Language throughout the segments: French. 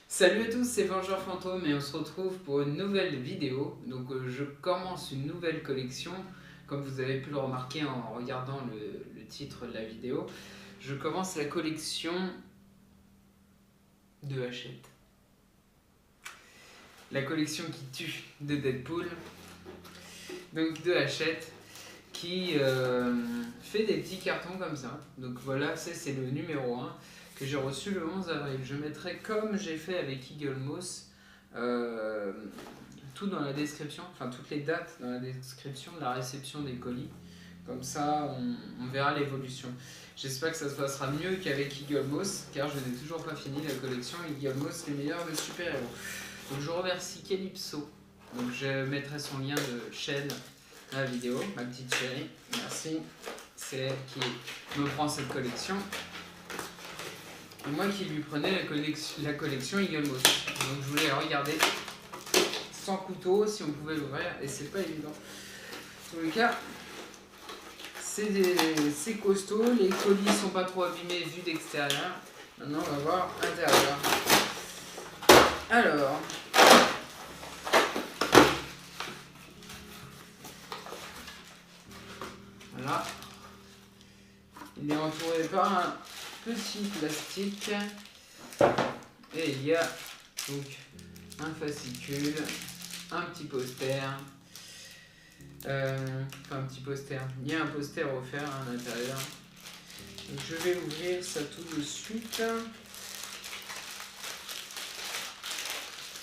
Salut à tous, c'est Vengeur Fantôme et on se retrouve pour une nouvelle vidéo. Donc je commence une nouvelle collection, comme vous avez pu le remarquer en regardant le titre de la vidéo. Je commence la collection de Hachette. La collection qui tue de Deadpool. Donc de Hachette qui fait des petits cartons comme ça. Donc voilà, c'est le numéro 1 que j'ai reçu le 11 avril. Je mettrai comme j'ai fait avec Eagle Moss tout dans la description, enfin toutes les dates dans la description de la réception des colis. Comme ça, on verra l'évolution. J'espère que ça se passera mieux qu'avec Eagle Moss, car je n'ai toujours pas fini la collection Eagle Moss, les meilleurs de super-héros. Donc je remercie Calypso. Donc je mettrai son lien de chaîne dans la vidéo, ma petite chérie. Merci. C'est elle qui me prend cette collection. Et moi qui lui prenais la collection Eagle Moss. Donc je voulais regarder sans couteau si on pouvait l'ouvrir et c'est pas évident. En tous les cas, c'est costaud, les colis sont pas trop abîmés vu d'extérieur. Maintenant on va voir intérieur. Alors, voilà, il est entouré par un petit plastique et il y a donc un fascicule, un petit poster, enfin un petit poster, il y a un poster offert à l'intérieur. Donc je vais ouvrir ça tout de suite.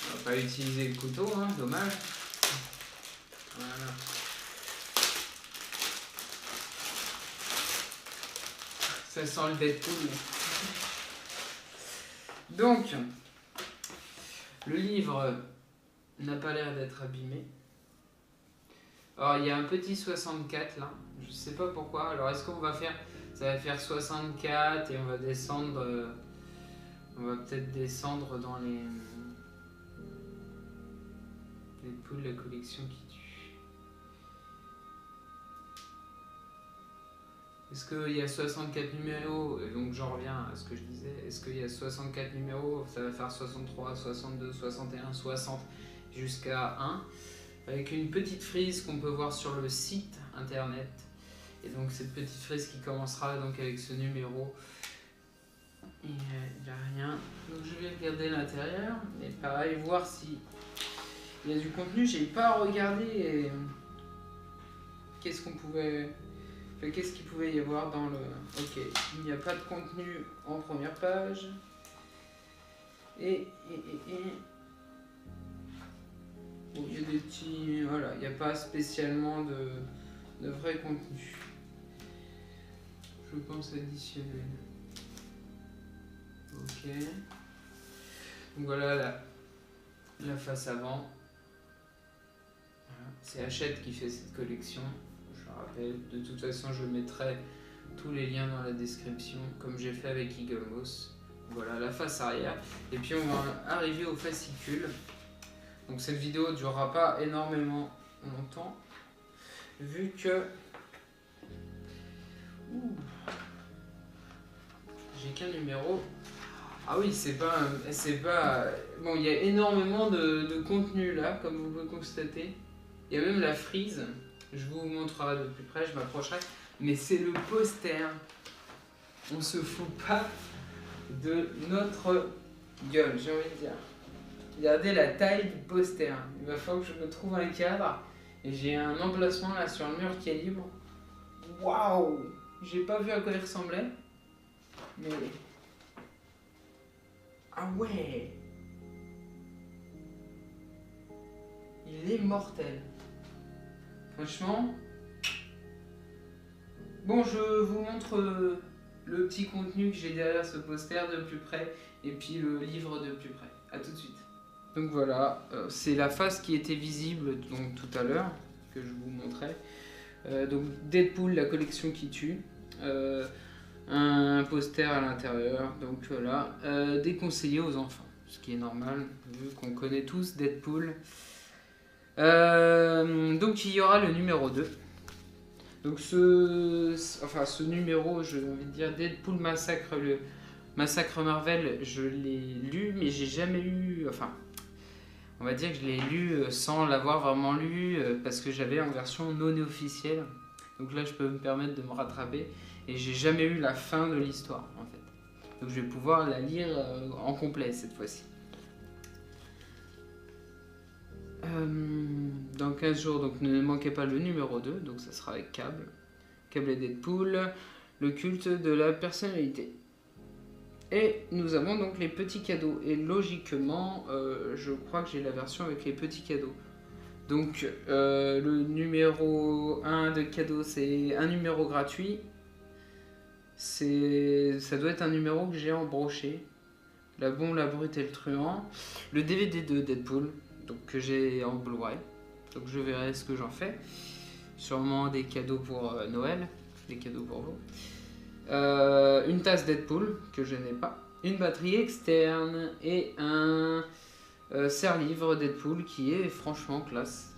On va pas utiliser le couteau, hein, dommage. Voilà. Ça sent le Deadpool. Donc, le livre n'a pas l'air d'être abîmé. Alors, il y a un petit 64 là. Je sais pas pourquoi. Alors, est-ce qu'on va faire... Ça va faire 64 et on va descendre... on va peut-être descendre dans les... Deadpool, la collection qui tue. Est-ce qu'il y a 64 numéros? Et donc j'en reviens à ce que je disais. Est-ce qu'il y a 64 numéros? Ça va faire 63, 62, 61, 60 jusqu'à 1. Avec une petite frise qu'on peut voir sur le site internet. Et donc cette petite frise qui commencera donc avec ce numéro. Il n'y a rien. Donc je vais regarder l'intérieur. Et pareil, voir si il y a du contenu. J'ai pas regardé qu'est-ce qu'on pouvait... Enfin, qu'est-ce qu'il pouvait y avoir dans le... Ok, il n'y a pas de contenu en première page. Bon, il y a des petits... Voilà, il n'y a pas spécialement de vrai contenu. Je pense additionnel. Ok. Donc voilà la face avant. Voilà. C'est Hachette qui fait cette collection. Je le rappelle. De toute façon, je mettrai tous les liens dans la description, comme j'ai fait avec Eagle Moss. Voilà la face arrière. Et puis on va arriver au fascicule. Donc cette vidéo ne durera pas énormément longtemps, vu que j'ai qu'un numéro. Ah oui, c'est pas... Bon, il y a énormément de contenu là, comme vous pouvez constater. Il y a même la frise. Je vous montrerai de plus près, je m'approcherai. Mais c'est le poster. On se fout pas de notre gueule, j'ai envie de dire. Regardez la taille du poster. Il va falloir que je me trouve un cadre. Et j'ai un emplacement là sur le mur qui est libre. Waouh! J'ai pas vu à quoi il ressemblait. Mais... Ah ouais! Il est mortel. Franchement... Bon, je vous montre le petit contenu que j'ai derrière ce poster de plus près. Et puis le livre de plus près. A tout de suite. Donc voilà, c'est la face qui était visible donc, tout à l'heure, que je vous montrais. Donc Deadpool, la collection qui tue. Un poster à l'intérieur, donc voilà. Déconseillé aux enfants, ce qui est normal, vu qu'on connaît tous Deadpool. Donc il y aura le numéro 2. Donc ce numéro, je vais dire Deadpool massacre Massacre Marvel, je l'ai lu, mais j'ai jamais eu... Enfin, on va dire que je l'ai lu sans l'avoir vraiment lu, parce que j'avais en version non officielle. Donc là, je peux me permettre de me rattraper. Et j'ai jamais eu la fin de l'histoire, en fait. Donc je vais pouvoir la lire en complet, cette fois-ci. Dans 15 jours, donc ne manquez pas le numéro 2, donc ça sera avec Cable. Cable et Deadpool, le culte de la personnalité. Et nous avons donc les petits cadeaux. Et logiquement, je crois que j'ai la version avec les petits cadeaux. Donc le numéro 1 de cadeau, c'est un numéro gratuit. Ça doit être un numéro que j'ai en brochet. La bombe, la brute et le truand. Le DVD de Deadpool, donc que j'ai en Blu-ray. Donc je verrai ce que j'en fais. Sûrement des cadeaux pour Noël. Des cadeaux pour vous. Une tasse Deadpool que je n'ai pas. Une batterie externe. Et un serre-livre Deadpool qui est franchement classe.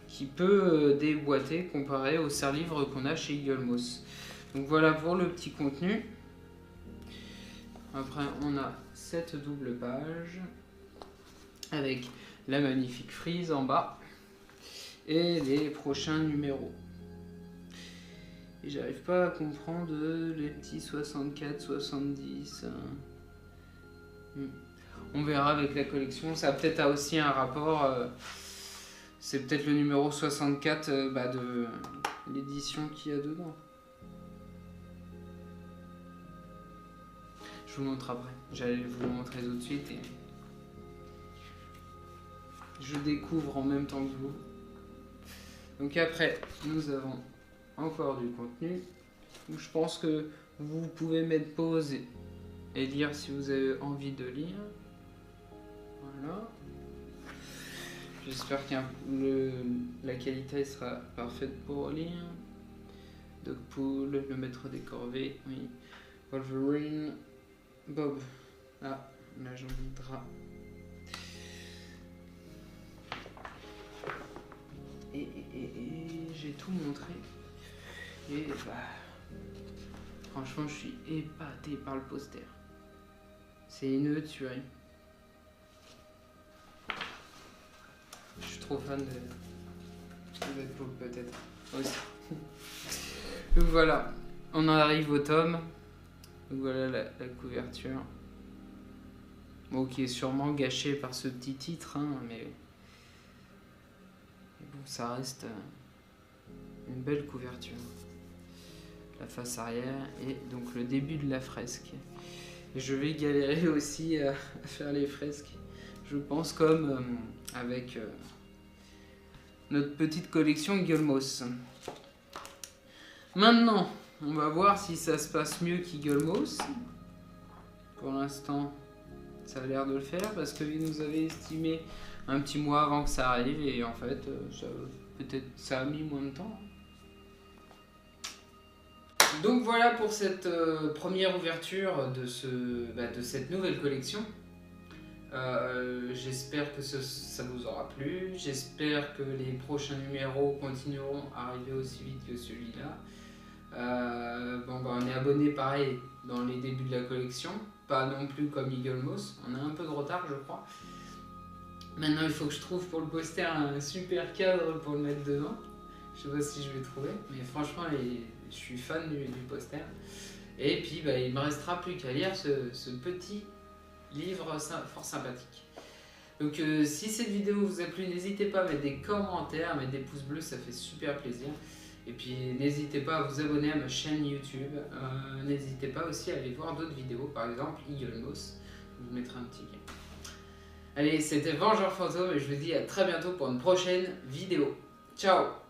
Qui peut déboîter comparé au serre-livre qu'on a chez Eagle Moss. Donc voilà pour le petit contenu. Après on a cette double page avec la magnifique frise en bas et les prochains numéros. Et j'arrive pas à comprendre les petits 64, 70. On verra avec la collection. Ça a peut-être aussi un rapport. C'est peut-être le numéro 64 de l'édition qu'il y a dedans. Je vous montre après. J'allais vous le montrer tout de suite et je découvre en même temps que vous. Donc après, nous avons encore du contenu. Donc je pense que vous pouvez mettre pause et lire si vous avez envie de lire. Voilà. J'espère que la qualité sera parfaite pour lire. Deadpool, le maître des corvées, oui. Wolverine, Bob. Ah, l'agent Hydra. Et j'ai tout montré. Et franchement, je suis épaté par le poster. C'est une tuerie. Je suis trop fan de Deadpool peut-être aussi. Donc voilà, on en arrive au tome. Donc voilà la couverture. Bon, qui est sûrement gâchée par ce petit titre, hein, mais bon, ça reste une belle couverture. La face arrière et donc le début de la fresque. Et je vais galérer aussi à faire les fresques. Je pense comme avec notre petite collection Eagle Moss. Maintenant, on va voir si ça se passe mieux qu'Eagle Moss. Pour l'instant, ça a l'air de le faire parce que vous nous avez estimé un petit mois avant que ça arrive et en fait, peut-être ça a mis moins de temps. Donc voilà pour cette première ouverture de cette nouvelle collection. J'espère que ça vous aura plu. J'espère que les prochains numéros continueront à arriver aussi vite que celui-là. On est abonné pareil dans les débuts de la collection. Pas non plus comme Eagle Moss. On a un peu de retard, je crois. Maintenant, il faut que je trouve pour le poster un super cadre pour le mettre dedans. Je sais pas si je vais trouver. Mais franchement, je suis fan du poster. Et puis, il me restera plus qu'à lire ce petit livre fort sympathique. Donc si cette vidéo vous a plu, n'hésitez pas à mettre des commentaires, à mettre des pouces bleus, ça fait super plaisir. Et puis n'hésitez pas à vous abonner à ma chaîne YouTube. N'hésitez pas aussi à aller voir d'autres vidéos, par exemple Eagle Moss. Je vous mettrai un petit lien. Allez, c'était Vengeur Fantôme et je vous dis à très bientôt pour une prochaine vidéo. Ciao!